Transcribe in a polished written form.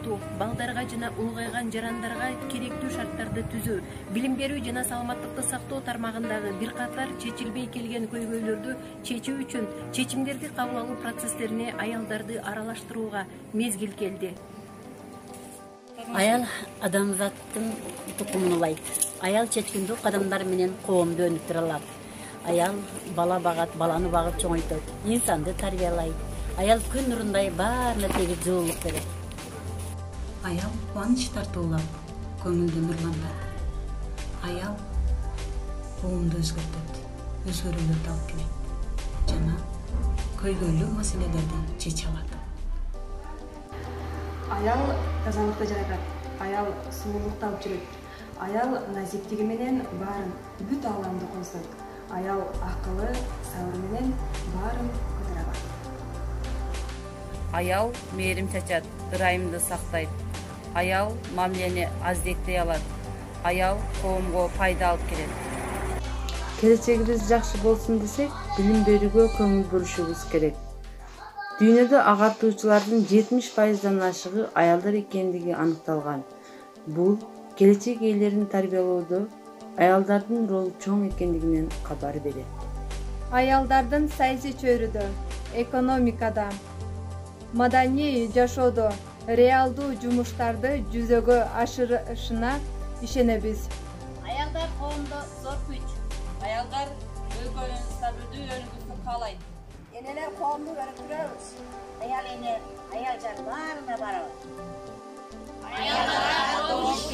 жоготуу, балдарга жана улгайган жарандарга керектүү шарттарды түзүү, билим берүү жана саламаттыкты сактоо тармагындагы бир катар чечилбей келген көйгөйлөрдү чечүү үчүн чечимдерди кабыл алуу процесстерине аялдарды аралаштырууга мезгил келди. Аял адамзаттын тукумун улайт. Аял чечкиндүү кадамдар менен коомду өнүктүрө алат. Аял бала багат, баланы багып чоңойтот, инсанды тарбиялайт. Аял күн нурундай баарына тегиз жылуулук берет. Аял кубаныч тартуулап, көңүлдү нурландырат. Аял коомду өзгөртөт, өзгөрүүлөрдү алып келет жана көйгөйлүү маселелерди чече алат. Аял тазалыкты жаратат, аял сулуулукту алып жүрөт. Аял назиктиги менен баарын бүт ааламды коздойт. Аял акылы, сабыры менен баарын көтөрө алат. Аял мээрим чачат, ырайымды сактайт. Аял мамилени аздектей алат. Аял коомго пайда алып келет. Келечегибиз жакшы болсун десек, билим берүүгө көңүл бурушубуз керек. Дүйнөдө агартуучулардын 70%дан ашыгы аялдар экендиги аныкталган. Бул келечек ээлерин тарбиялоодо аялдардын ролу чоң экендигинен кабар берет. Аялдардын саясий чөйрөдө, экономикада, маданий жашоодо реалдуу жумуштарды жүзөгө ашырышына ишенебиз. Аялдар коомдо зор күч. Аялдар өлкөнүн стабилдүү өнүгүүсүн каалайт. Энелер коомду өнүктүрөбүз. Аял эне, аял жан баарына барабыз. Аялдарга добуш